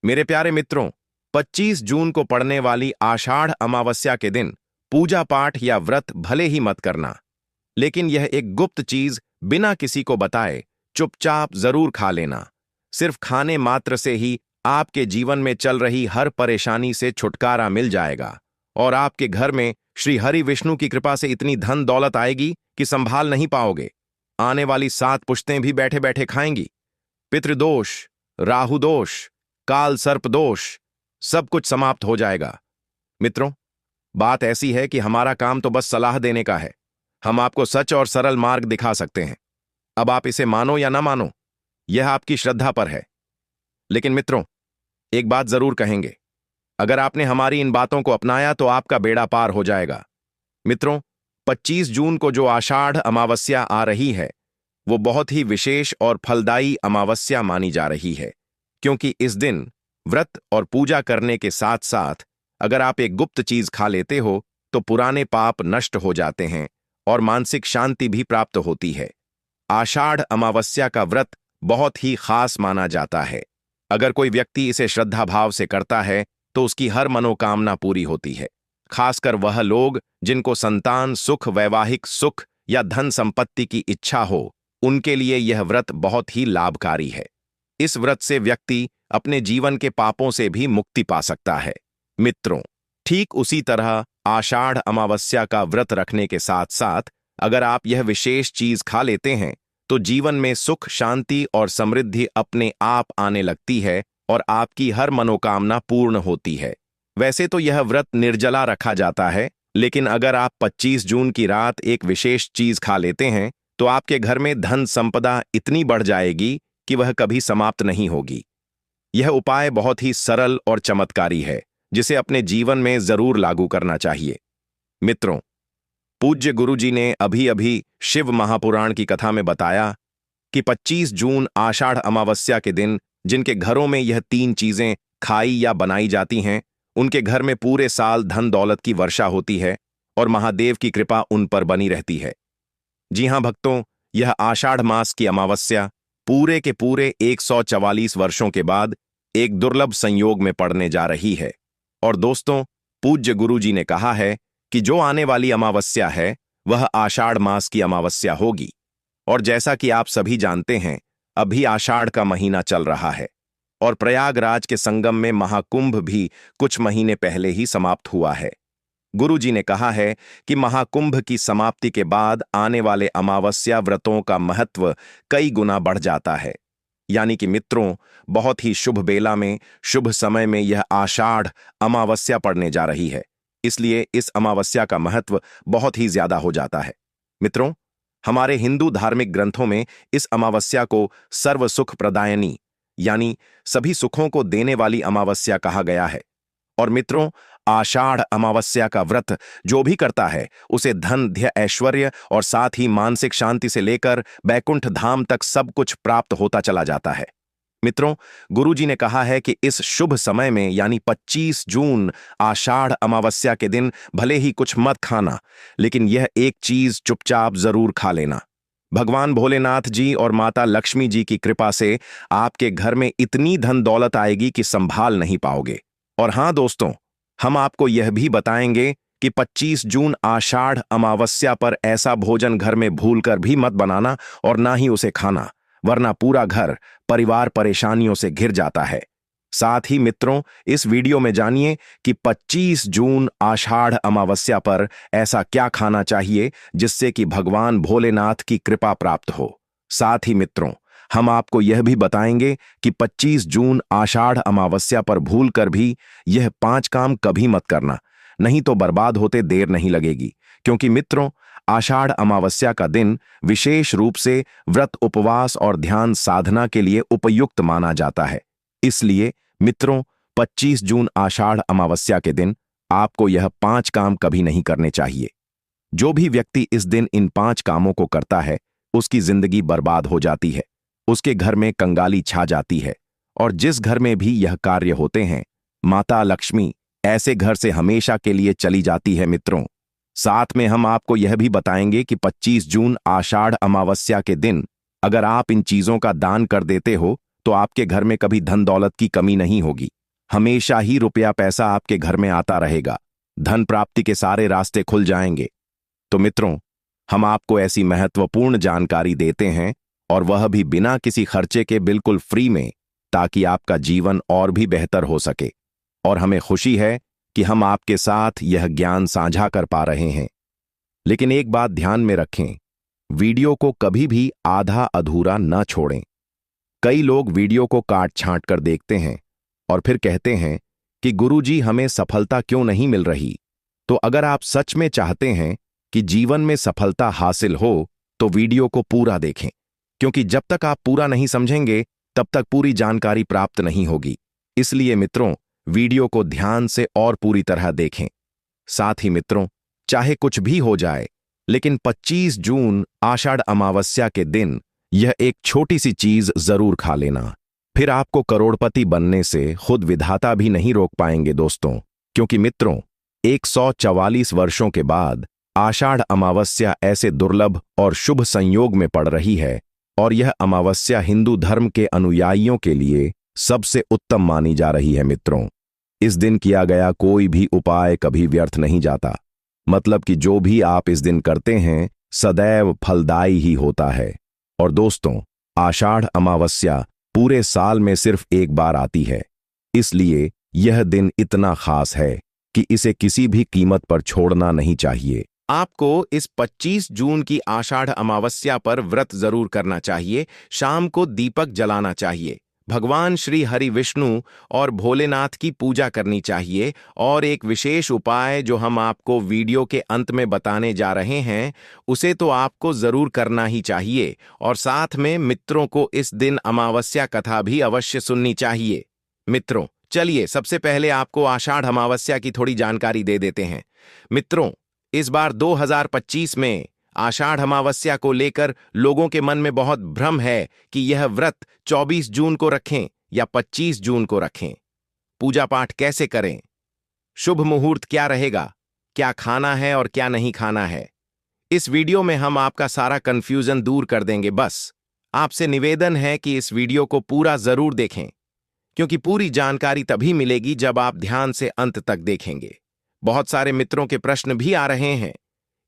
मेरे प्यारे मित्रों, 25 जून को पड़ने वाली आषाढ़ अमावस्या के दिन पूजा पाठ या व्रत भले ही मत करना, लेकिन यह एक गुप्त चीज बिना किसी को बताए चुपचाप जरूर खा लेना। सिर्फ खाने मात्र से ही आपके जीवन में चल रही हर परेशानी से छुटकारा मिल जाएगा और आपके घर में श्री हरि विष्णु की कृपा से इतनी धन दौलत आएगी कि संभाल नहीं पाओगे। आने वाली 7 पुश्तें भी बैठे बैठे खाएंगी। पितृदोष, राहु दोष, काल सर्प दोष, सब कुछ समाप्त हो जाएगा। मित्रों, बात ऐसी है कि हमारा काम तो बस सलाह देने का है। हम आपको सच और सरल मार्ग दिखा सकते हैं। अब आप इसे मानो या ना मानो, यह आपकी श्रद्धा पर है। लेकिन मित्रों, एक बात जरूर कहेंगे, अगर आपने हमारी इन बातों को अपनाया तो आपका बेड़ा पार हो जाएगा। मित्रों, 25 जून को जो आषाढ़ अमावस्या आ रही है, वो बहुत ही विशेष और फलदायी अमावस्या मानी जा रही है, क्योंकि इस दिन व्रत और पूजा करने के साथ साथ अगर आप एक गुप्त चीज खा लेते हो तो पुराने पाप नष्ट हो जाते हैं और मानसिक शांति भी प्राप्त होती है। आषाढ़ अमावस्या का व्रत बहुत ही खास माना जाता है। अगर कोई व्यक्ति इसे श्रद्धा भाव से करता है तो उसकी हर मनोकामना पूरी होती है। खासकर वह लोग जिनको संतान सुख, वैवाहिक सुख या धन संपत्ति की इच्छा हो, उनके लिए यह व्रत बहुत ही लाभकारी है। इस व्रत से व्यक्ति अपने जीवन के पापों से भी मुक्ति पा सकता है। मित्रों, ठीक उसी तरह आषाढ़ अमावस्या का व्रत रखने के साथ साथ अगर आप यह विशेष चीज खा लेते हैं तो जीवन में सुख, शांति और समृद्धि अपने आप आने लगती है और आपकी हर मनोकामना पूर्ण होती है। वैसे तो यह व्रत निर्जला रखा जाता है, लेकिन अगर आप 25 जून की रात एक विशेष चीज खा लेते हैं तो आपके घर में धन संपदा इतनी बढ़ जाएगी कि वह कभी समाप्त नहीं होगी। यह उपाय बहुत ही सरल और चमत्कारी है, जिसे अपने जीवन में जरूर लागू करना चाहिए। मित्रों, पूज्य गुरुजी ने अभी अभी शिव महापुराण की कथा में बताया कि 25 जून आषाढ़ अमावस्या के दिन जिनके घरों में यह 3 चीजें खाई या बनाई जाती हैं, उनके घर में पूरे साल धन दौलत की वर्षा होती है और महादेव की कृपा उन पर बनी रहती है। जी हां भक्तों, यह आषाढ़ मास की अमावस्या पूरे के पूरे 144 वर्षों के बाद एक दुर्लभ संयोग में पड़ने जा रही है। और दोस्तों, पूज्य गुरुजी ने कहा है कि जो आने वाली अमावस्या है वह आषाढ़ मास की अमावस्या होगी। और जैसा कि आप सभी जानते हैं, अभी आषाढ़ का महीना चल रहा है और प्रयागराज के संगम में महाकुंभ भी कुछ महीने पहले ही समाप्त हुआ है। गुरुजी ने कहा है कि महाकुंभ की समाप्ति के बाद आने वाले अमावस्या व्रतों का महत्व कई गुना बढ़ जाता है। यानी कि मित्रों, बहुत ही शुभ बेला में, शुभ समय में यह आषाढ़ अमावस्या पड़ने जा रही है, इसलिए इस अमावस्या का महत्व बहुत ही ज्यादा हो जाता है। मित्रों, हमारे हिंदू धार्मिक ग्रंथों में इस अमावस्या को सर्व सुख प्रदायनी यानी सभी सुखों को देने वाली अमावस्या कहा गया है। और मित्रों, आषाढ़ अमावस्या का व्रत जो भी करता है उसे धन, धैर्य, ऐश्वर्य और साथ ही मानसिक शांति से लेकर बैकुंठ धाम तक सब कुछ प्राप्त होता चला जाता है। मित्रों, गुरुजी ने कहा है कि इस शुभ समय में यानी 25 जून आषाढ़ अमावस्या के दिन भले ही कुछ मत खाना, लेकिन यह एक चीज चुपचाप जरूर खा लेना। भगवान भोलेनाथ जी और माता लक्ष्मी जी की कृपा से आपके घर में इतनी धन दौलत आएगी कि संभाल नहीं पाओगे। और हां दोस्तों, हम आपको यह भी बताएंगे कि 25 जून आषाढ़ अमावस्या पर ऐसा भोजन घर में भूलकर भी मत बनाना और ना ही उसे खाना, वरना पूरा घर परिवार परेशानियों से घिर जाता है। साथ ही मित्रों, इस वीडियो में जानिए कि 25 जून आषाढ़ अमावस्या पर ऐसा क्या खाना चाहिए जिससे कि भगवान भोलेनाथ की कृपा प्राप्त हो। साथ ही मित्रों, हम आपको यह भी बताएंगे कि 25 जून आषाढ़ अमावस्या पर भूलकर भी यह 5 काम कभी मत करना, नहीं तो बर्बाद होते देर नहीं लगेगी। क्योंकि मित्रों, आषाढ़ अमावस्या का दिन विशेष रूप से व्रत, उपवास और ध्यान साधना के लिए उपयुक्त माना जाता है। इसलिए मित्रों, 25 जून आषाढ़ अमावस्या के दिन आपको यह 5 काम कभी नहीं करने चाहिए। जो भी व्यक्ति इस दिन इन 5 कामों को करता है उसकी जिंदगी बर्बाद हो जाती है, उसके घर में कंगाली छा जाती है और जिस घर में भी यह कार्य होते हैं, माता लक्ष्मी ऐसे घर से हमेशा के लिए चली जाती है। मित्रों, साथ में हम आपको यह भी बताएंगे कि 25 जून आषाढ़ अमावस्या के दिन अगर आप इन चीजों का दान कर देते हो तो आपके घर में कभी धन दौलत की कमी नहीं होगी। हमेशा ही रुपया पैसा आपके घर में आता रहेगा। धन प्राप्ति के सारे रास्ते खुल जाएंगे। तो मित्रों, हम आपको ऐसी महत्वपूर्ण जानकारी देते हैं, और वह भी बिना किसी खर्चे के, बिल्कुल फ्री में, ताकि आपका जीवन और भी बेहतर हो सके। और हमें खुशी है कि हम आपके साथ यह ज्ञान साझा कर पा रहे हैं। लेकिन एक बात ध्यान में रखें, वीडियो को कभी भी आधा अधूरा न छोड़ें। कई लोग वीडियो को काट छांट कर देखते हैं और फिर कहते हैं कि गुरुजी, हमें सफलता क्यों नहीं मिल रही। तो अगर आप सच में चाहते हैं कि जीवन में सफलता हासिल हो, तो वीडियो को पूरा देखें, क्योंकि जब तक आप पूरा नहीं समझेंगे तब तक पूरी जानकारी प्राप्त नहीं होगी। इसलिए मित्रों, वीडियो को ध्यान से और पूरी तरह देखें। साथ ही मित्रों, चाहे कुछ भी हो जाए, लेकिन 25 जून आषाढ़ अमावस्या के दिन यह एक छोटी सी चीज जरूर खा लेना। फिर आपको करोड़पति बनने से खुद विधाता भी नहीं रोक पाएंगे दोस्तों। क्योंकि मित्रों, 144 वर्षों के बाद आषाढ़ अमावस्या ऐसे दुर्लभ और शुभ संयोग में पड़ रही है, और यह अमावस्या हिंदू धर्म के अनुयायियों के लिए सबसे उत्तम मानी जा रही है। मित्रों, इस दिन किया गया कोई भी उपाय कभी व्यर्थ नहीं जाता। मतलब कि जो भी आप इस दिन करते हैं सदैव फलदायी ही होता है। और दोस्तों, आषाढ़ अमावस्या पूरे साल में सिर्फ एक बार आती है, इसलिए यह दिन इतना खास है कि इसे किसी भी कीमत पर छोड़ना नहीं चाहिए। आपको इस 25 जून की आषाढ़ अमावस्या पर व्रत जरूर करना चाहिए। शाम को दीपक जलाना चाहिए, भगवान श्री हरि विष्णु और भोलेनाथ की पूजा करनी चाहिए। और एक विशेष उपाय जो हम आपको वीडियो के अंत में बताने जा रहे हैं, उसे तो आपको जरूर करना ही चाहिए। और साथ में मित्रों को इस दिन अमावस्या कथा भी अवश्य सुननी चाहिए। मित्रों, चलिए सबसे पहले आपको आषाढ़ अमावस्या की थोड़ी जानकारी दे देते हैं। मित्रों, इस बार 2025 में आषाढ़ अमावस्या को लेकर लोगों के मन में बहुत भ्रम है कि यह व्रत 24 जून को रखें या 25 जून को रखें। पूजा पाठ कैसे करें, शुभ मुहूर्त क्या रहेगा, क्या खाना है और क्या नहीं खाना है, इस वीडियो में हम आपका सारा कंफ्यूजन दूर कर देंगे। बस आपसे निवेदन है कि इस वीडियो को पूरा जरूर देखें, क्योंकि पूरी जानकारी तभी मिलेगी जब आप ध्यान से अंत तक देखेंगे। बहुत सारे मित्रों के प्रश्न भी आ रहे हैं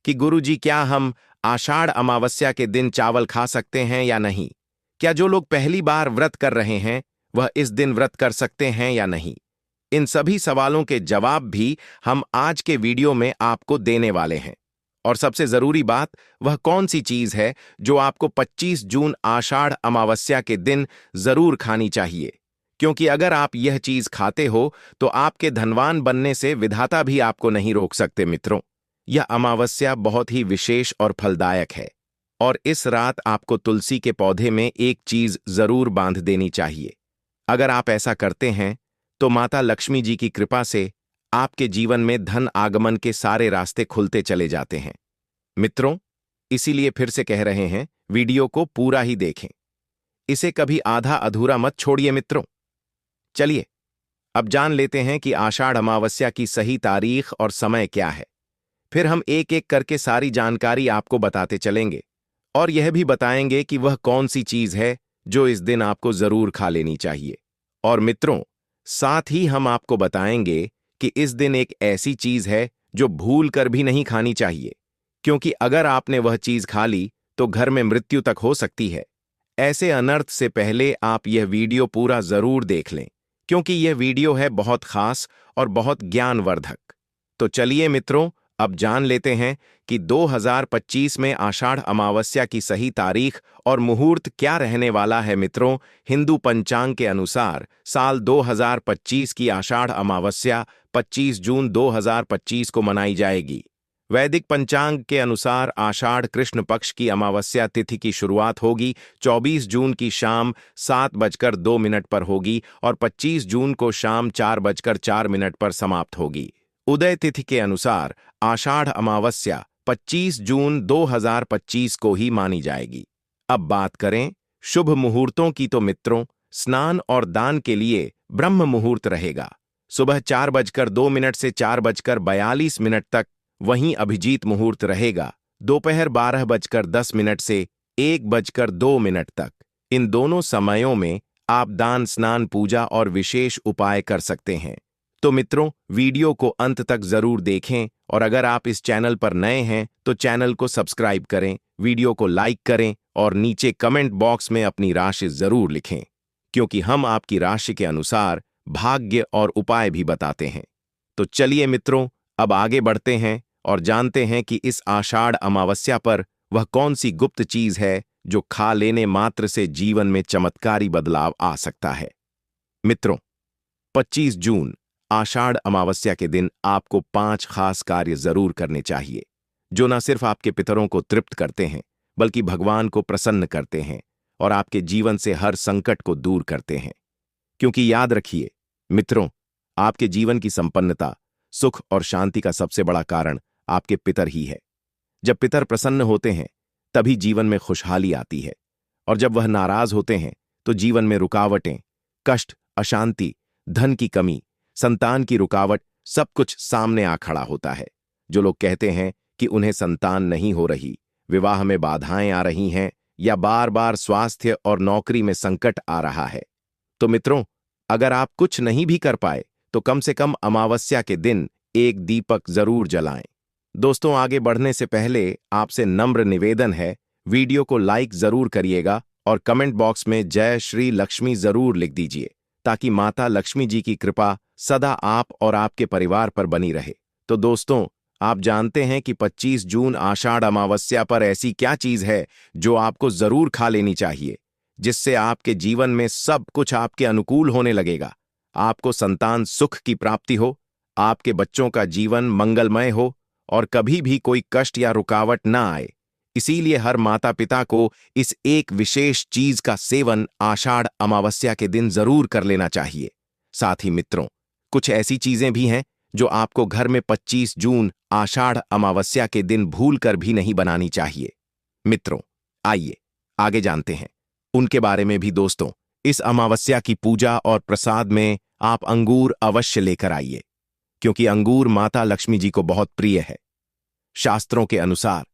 कि गुरुजी, क्या हम आषाढ़ अमावस्या के दिन चावल खा सकते हैं या नहीं? क्या जो लोग पहली बार व्रत कर रहे हैं वह इस दिन व्रत कर सकते हैं या नहीं? इन सभी सवालों के जवाब भी हम आज के वीडियो में आपको देने वाले हैं। और सबसे जरूरी बात, वह कौन सी चीज है जो आपको 25 जून आषाढ़ अमावस्या के दिन जरूर खानी चाहिए। क्योंकि अगर आप यह चीज खाते हो तो आपके धनवान बनने से विधाता भी आपको नहीं रोक सकते। मित्रों, यह अमावस्या बहुत ही विशेष और फलदायक है, और इस रात आपको तुलसी के पौधे में एक चीज जरूर बांध देनी चाहिए। अगर आप ऐसा करते हैं तो माता लक्ष्मी जी की कृपा से आपके जीवन में धन आगमन के सारे रास्ते खुलते चले जाते हैं। मित्रों, इसीलिए फिर से कह रहे हैं, वीडियो को पूरा ही देखें, इसे कभी आधा अधूरा मत छोड़िए। मित्रों, चलिए अब जान लेते हैं कि आषाढ़ अमावस्या की सही तारीख और समय क्या है। फिर हम एक एक करके सारी जानकारी आपको बताते चलेंगे, और यह भी बताएंगे कि वह कौन सी चीज है जो इस दिन आपको जरूर खा लेनी चाहिए। और मित्रों, साथ ही हम आपको बताएंगे कि इस दिन एक ऐसी चीज है जो भूल कर भी नहीं खानी चाहिए, क्योंकि अगर आपने वह चीज खा ली तो घर में मृत्यु तक हो सकती है। ऐसे अनर्थ से पहले आप यह वीडियो पूरा जरूर देख लें, क्योंकि यह वीडियो है बहुत खास और बहुत ज्ञानवर्धक। तो चलिए मित्रों, अब जान लेते हैं कि 2025 में आषाढ़ अमावस्या की सही तारीख और मुहूर्त क्या रहने वाला है। मित्रों, हिंदू पंचांग के अनुसार साल 2025 की आषाढ़ अमावस्या 25 जून 2025 को मनाई जाएगी। वैदिक पंचांग के अनुसार आषाढ़ कृष्ण पक्ष की अमावस्या तिथि की शुरुआत होगी 24 जून की शाम 7:02 पर होगी और 25 जून को शाम 4:04 पर समाप्त होगी। उदय तिथि के अनुसार आषाढ़ अमावस्या 25 जून 2025 को ही मानी जाएगी। अब बात करें शुभ मुहूर्तों की, तो मित्रों, स्नान और दान के लिए ब्रह्म मुहूर्त रहेगा सुबह 4:02 से 4:42 तक। वहीं अभिजीत मुहूर्त रहेगा दोपहर 12:10 से 1:02 तक। इन दोनों समयों में आप दान, स्नान, पूजा और विशेष उपाय कर सकते हैं। तो मित्रों, वीडियो को अंत तक जरूर देखें और अगर आप इस चैनल पर नए हैं तो चैनल को सब्सक्राइब करें, वीडियो को लाइक करें और नीचे कमेंट बॉक्स में अपनी राशि जरूर लिखें, क्योंकि हम आपकी राशि के अनुसार भाग्य और उपाय भी बताते हैं। तो चलिए मित्रों, अब आगे बढ़ते हैं और जानते हैं कि इस आषाढ़ अमावस्या पर वह कौन सी गुप्त चीज है जो खा लेने मात्र से जीवन में चमत्कारी बदलाव आ सकता है। मित्रों, 25 जून आषाढ़ अमावस्या के दिन आपको 5 खास कार्य जरूर करने चाहिए, जो न सिर्फ आपके पितरों को तृप्त करते हैं बल्कि भगवान को प्रसन्न करते हैं और आपके जीवन से हर संकट को दूर करते हैं। क्योंकि याद रखिए मित्रों, आपके जीवन की संपन्नता, सुख और शांति का सबसे बड़ा कारण आपके पितर ही है। जब पितर प्रसन्न होते हैं तभी जीवन में खुशहाली आती है, और जब वह नाराज होते हैं तो जीवन में रुकावटें, कष्ट, अशांति, धन की कमी, संतान की रुकावट, सब कुछ सामने आ खड़ा होता है। जो लोग कहते हैं कि उन्हें संतान नहीं हो रही, विवाह में बाधाएं आ रही हैं या बार बार स्वास्थ्य और नौकरी में संकट आ रहा है, तो मित्रों, अगर आप कुछ नहीं भी कर पाए तो कम से कम अमावस्या के दिन एक दीपक जरूर जलाएं। दोस्तों, आगे बढ़ने से पहले आपसे नम्र निवेदन है, वीडियो को लाइक जरूर करिएगा और कमेंट बॉक्स में जय श्री लक्ष्मी जरूर लिख दीजिए, ताकि माता लक्ष्मी जी की कृपा सदा आप और आपके परिवार पर बनी रहे। तो दोस्तों, आप जानते हैं कि 25 जून आषाढ़ अमावस्या पर ऐसी क्या चीज है जो आपको जरूर खा लेनी चाहिए, जिससे आपके जीवन में सब कुछ आपके अनुकूल होने लगेगा। आपको संतान सुख की प्राप्ति हो, आपके बच्चों का जीवन मंगलमय हो और कभी भी कोई कष्ट या रुकावट ना आए। इसीलिए हर माता पिता को इस एक विशेष चीज का सेवन आषाढ़ अमावस्या के दिन जरूर कर लेना चाहिए। साथ ही मित्रों, कुछ ऐसी चीजें भी हैं जो आपको घर में 25 जून आषाढ़ अमावस्या के दिन भूलकर भी नहीं बनानी चाहिए। मित्रों, आइए आगे जानते हैं उनके बारे में भी। दोस्तों, इस अमावस्या की पूजा और प्रसाद में आप अंगूर अवश्य लेकर आइए, क्योंकि अंगूर माता लक्ष्मी जी को बहुत प्रिय है। शास्त्रों के अनुसार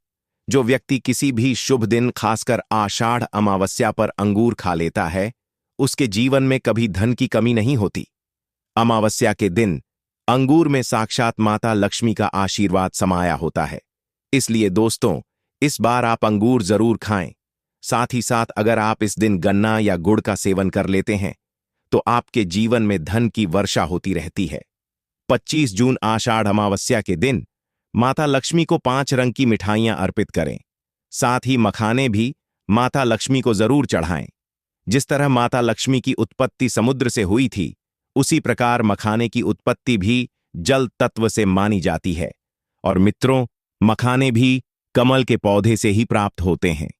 जो व्यक्ति किसी भी शुभ दिन, खासकर आषाढ़ अमावस्या पर अंगूर खा लेता है, उसके जीवन में कभी धन की कमी नहीं होती। अमावस्या के दिन अंगूर में साक्षात माता लक्ष्मी का आशीर्वाद समाया होता है। इसलिए दोस्तों, इस बार आप अंगूर जरूर खाएं। साथ ही साथ अगर आप इस दिन गन्ना या गुड़ का सेवन कर लेते हैं तो आपके जीवन में धन की वर्षा होती रहती है। 25 जून आषाढ़ अमावस्या के दिन माता लक्ष्मी को 5 रंग की मिठाइयां अर्पित करें। साथ ही मखाने भी माता लक्ष्मी को जरूर चढ़ाएं। जिस तरह माता लक्ष्मी की उत्पत्ति समुद्र से हुई थी, उसी प्रकार मखाने की उत्पत्ति भी जल तत्व से मानी जाती है। और मित्रों, मखाने भी कमल के पौधे से ही प्राप्त होते हैं।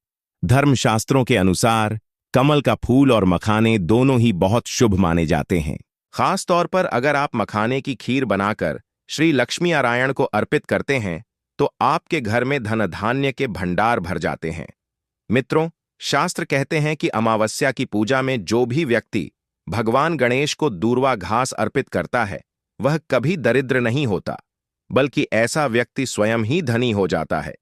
धर्मशास्त्रों के अनुसार कमल का फूल और मखाने दोनों ही बहुत शुभ माने जाते हैं। खास तौर पर अगर आप मखाने की खीर बनाकर श्री लक्ष्मी नारायण को अर्पित करते हैं तो आपके घर में धन धान्य के भंडार भर जाते हैं। मित्रों, शास्त्र कहते हैं कि अमावस्या की पूजा में जो भी व्यक्ति भगवान गणेश को दूर्वा घास अर्पित करता है, वह कभी दरिद्र नहीं होता, बल्कि ऐसा व्यक्ति स्वयं ही धनी हो जाता है।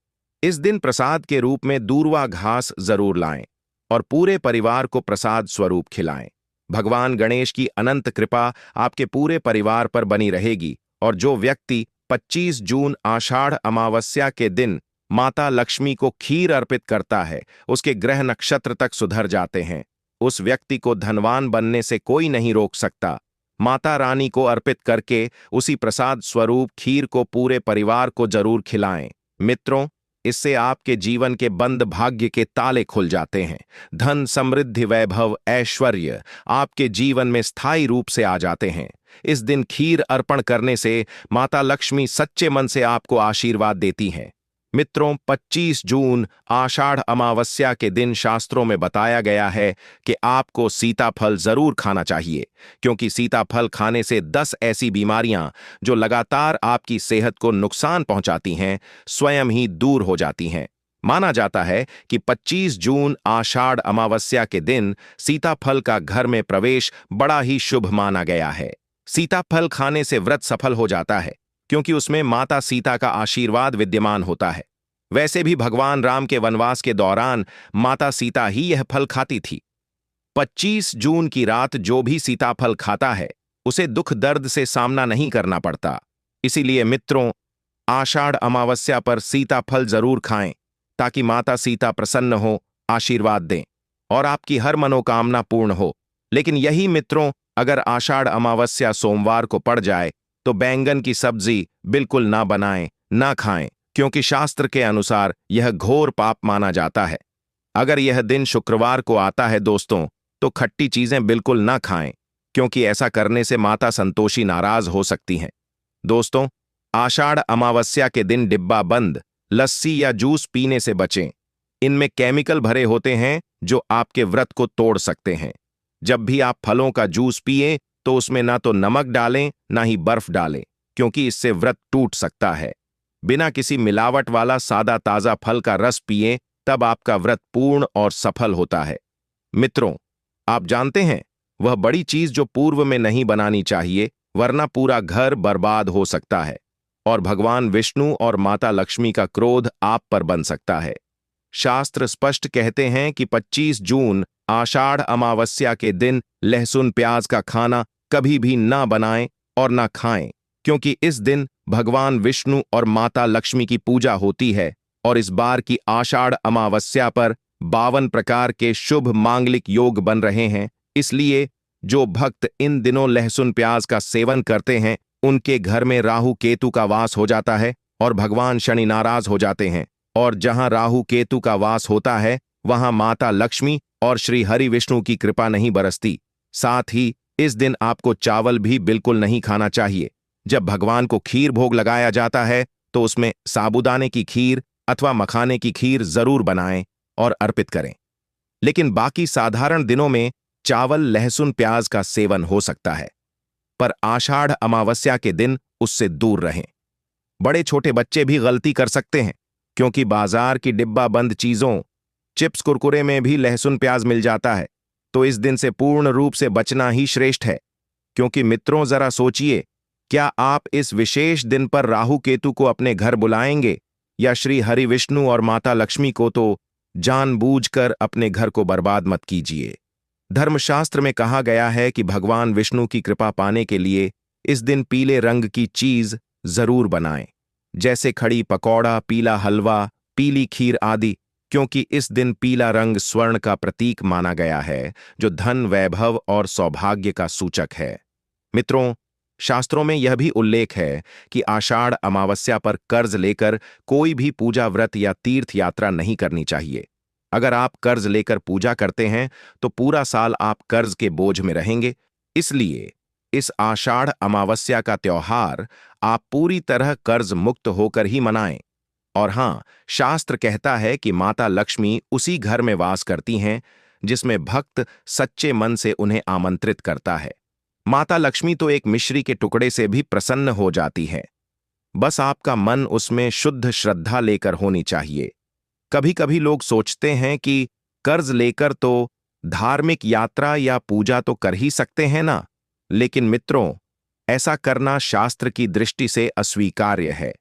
इस दिन प्रसाद के रूप में दूर्वा घास जरूर लाएं और पूरे परिवार को प्रसाद स्वरूप खिलाएं। भगवान गणेश की अनंत कृपा आपके पूरे परिवार पर बनी रहेगी और जो व्यक्ति 25 जून आषाढ़ अमावस्या के दिन माता लक्ष्मी को खीर अर्पित करता है, उसके ग्रह नक्षत्र तक सुधर जाते हैं। उस व्यक्ति को धनवान बनने से कोई नहीं रोक सकता। माता रानी को अर्पित करके उसी प्रसाद स्वरूप खीर को पूरे परिवार को जरूर खिलाएं। मित्रों, इससे आपके जीवन के बंद भाग्य के ताले खुल जाते हैं। धन, समृद्धि, वैभव, ऐश्वर्य आपके जीवन में स्थायी रूप से आ जाते हैं। इस दिन खीर अर्पण करने से माता लक्ष्मी सच्चे मन से आपको आशीर्वाद देती हैं। मित्रों, 25 जून आषाढ़ अमावस्या के दिन शास्त्रों में बताया गया है कि आपको सीताफल जरूर खाना चाहिए, क्योंकि सीताफल खाने से 10 ऐसी बीमारियां जो लगातार आपकी सेहत को नुकसान पहुंचाती हैं, स्वयं ही दूर हो जाती हैं। माना जाता है कि 25 जून आषाढ़ अमावस्या के दिन सीताफल का घर में प्रवेश बड़ा ही शुभ माना गया है। सीताफल खाने से व्रत सफल हो जाता है, क्योंकि उसमें माता सीता का आशीर्वाद विद्यमान होता है। वैसे भी भगवान राम के वनवास के दौरान माता सीता ही यह फल खाती थी। 25 जून की रात जो भी सीताफल खाता है उसे दुख दर्द से सामना नहीं करना पड़ता। इसीलिए मित्रों, आषाढ़ अमावस्या पर सीताफल जरूर खाएं ताकि माता सीता प्रसन्न हो, आशीर्वाद दें और आपकी हर मनोकामना पूर्ण हो। लेकिन यही मित्रों, अगर आषाढ़ अमावस्या सोमवार को पड़ जाए तो बैंगन की सब्जी बिल्कुल ना बनाएं, ना खाएं, क्योंकि शास्त्र के अनुसार यह घोर पाप माना जाता है। अगर यह दिन शुक्रवार को आता है दोस्तों, तो खट्टी चीजें बिल्कुल ना खाएं, क्योंकि ऐसा करने से माता संतोषी नाराज हो सकती हैं। दोस्तों, आषाढ़ अमावस्या के दिन डिब्बा बंद लस्सी या जूस पीने से बचें। इनमें केमिकल भरे होते हैं जो आपके व्रत को तोड़ सकते हैं। जब भी आप फलों का जूस पिए तो उसमें ना तो नमक डालें ना ही बर्फ डालें, क्योंकि इससे व्रत टूट सकता है। बिना किसी मिलावट वाला सादा ताजा फल का रस पिए, तब आपका व्रत पूर्ण और सफल होता है। मित्रों, आप जानते हैं वह बड़ी चीज जो पूर्व में नहीं बनानी चाहिए, वरना पूरा घर बर्बाद हो सकता है और भगवान विष्णु और माता लक्ष्मी का क्रोध आप पर बन सकता है। शास्त्र स्पष्ट कहते हैं कि 25 जून आषाढ़ अमावस्या के दिन लहसुन प्याज का खाना कभी भी ना बनाएं और ना खाएं, क्योंकि इस दिन भगवान विष्णु और माता लक्ष्मी की पूजा होती है और इस बार की आषाढ़ अमावस्या पर 52 प्रकार के शुभ मांगलिक योग बन रहे हैं। इसलिए जो भक्त इन दिनों लहसुन प्याज का सेवन करते हैं, उनके घर में राहु केतु का वास हो जाता है और भगवान शनि नाराज हो जाते हैं। और जहां राहु केतु का वास होता है, वहां माता लक्ष्मी और श्री हरि विष्णु की कृपा नहीं बरसती। साथ ही इस दिन आपको चावल भी बिल्कुल नहीं खाना चाहिए। जब भगवान को खीर भोग लगाया जाता है तो उसमें साबूदाने की खीर अथवा मखाने की खीर जरूर बनाएं और अर्पित करें। लेकिन बाकी साधारण दिनों में चावल लहसुन प्याज का सेवन हो सकता है, पर आषाढ़ अमावस्या के दिन उससे दूर रहें। बड़े छोटे बच्चे भी गलती कर सकते हैं, क्योंकि बाजार की डिब्बा बंद चीजों, चिप्स कुरकुरे में भी लहसुन प्याज मिल जाता है। तो इस दिन से पूर्ण रूप से बचना ही श्रेष्ठ है। क्योंकि मित्रों, जरा सोचिए, क्या आप इस विशेष दिन पर राहु केतु को अपने घर बुलाएंगे या श्री हरि विष्णु और माता लक्ष्मी को? तो जानबूझकर अपने घर को बर्बाद मत कीजिए। धर्मशास्त्र में कहा गया है कि भगवान विष्णु की कृपा पाने के लिए इस दिन पीले रंग की चीज जरूर बनाएं, जैसे खड़ी पकौड़ा, पीला हलवा, पीली खीर आदि, क्योंकि इस दिन पीला रंग स्वर्ण का प्रतीक माना गया है, जो धन, वैभव और सौभाग्य का सूचक है। मित्रों, शास्त्रों में यह भी उल्लेख है कि आषाढ़ अमावस्या पर कर्ज लेकर कोई भी पूजा, व्रत या तीर्थ यात्रा नहीं करनी चाहिए। अगर आप कर्ज लेकर पूजा करते हैं तो पूरा साल आप कर्ज के बोझ में रहेंगे। इसलिए इस आषाढ़ अमावस्या का त्योहार आप पूरी तरह कर्ज मुक्त होकर ही मनाएं। और हां, शास्त्र कहता है कि माता लक्ष्मी उसी घर में वास करती हैं जिसमें भक्त सच्चे मन से उन्हें आमंत्रित करता है। माता लक्ष्मी तो एक मिश्री के टुकड़े से भी प्रसन्न हो जाती है। बस आपका मन उसमें शुद्ध श्रद्धा लेकर होनी चाहिए। कभी कभी लोग सोचते हैं कि कर्ज लेकर तो धार्मिक यात्रा या पूजा तो कर ही सकते हैं ना। लेकिन मित्रों, ऐसा करना शास्त्र की दृष्टि से अस्वीकार्य है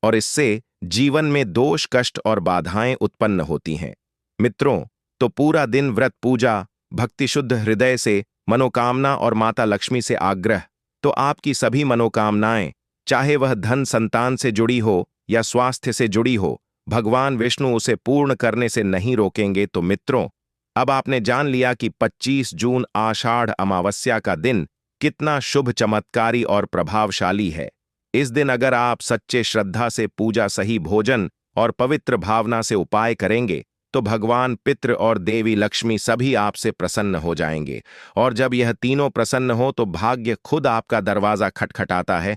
और इससे जीवन में दोष, कष्ट और बाधाएं उत्पन्न होती हैं। मित्रों, तो पूरा दिन व्रत, पूजा, भक्ति, शुद्ध हृदय से मनोकामना और माता लक्ष्मी से आग्रह, तो आपकी सभी मनोकामनाएं, चाहे वह धन संतान से जुड़ी हो या स्वास्थ्य से जुड़ी हो, भगवान विष्णु उसे पूर्ण करने से नहीं रोकेंगे। तो मित्रों, अब आपने जान लिया कि 25 जून आषाढ़ अमावस्या का दिन कितना शुभ, चमत्कारी और प्रभावशाली है। इस दिन अगर आप सच्चे श्रद्धा से पूजा, सही भोजन और पवित्र भावना से उपाय करेंगे तो भगवान, पितृ और देवी लक्ष्मी सभी आपसे प्रसन्न हो जाएंगे। और जब यह तीनों प्रसन्न हो तो भाग्य खुद आपका दरवाजा खटखटाता है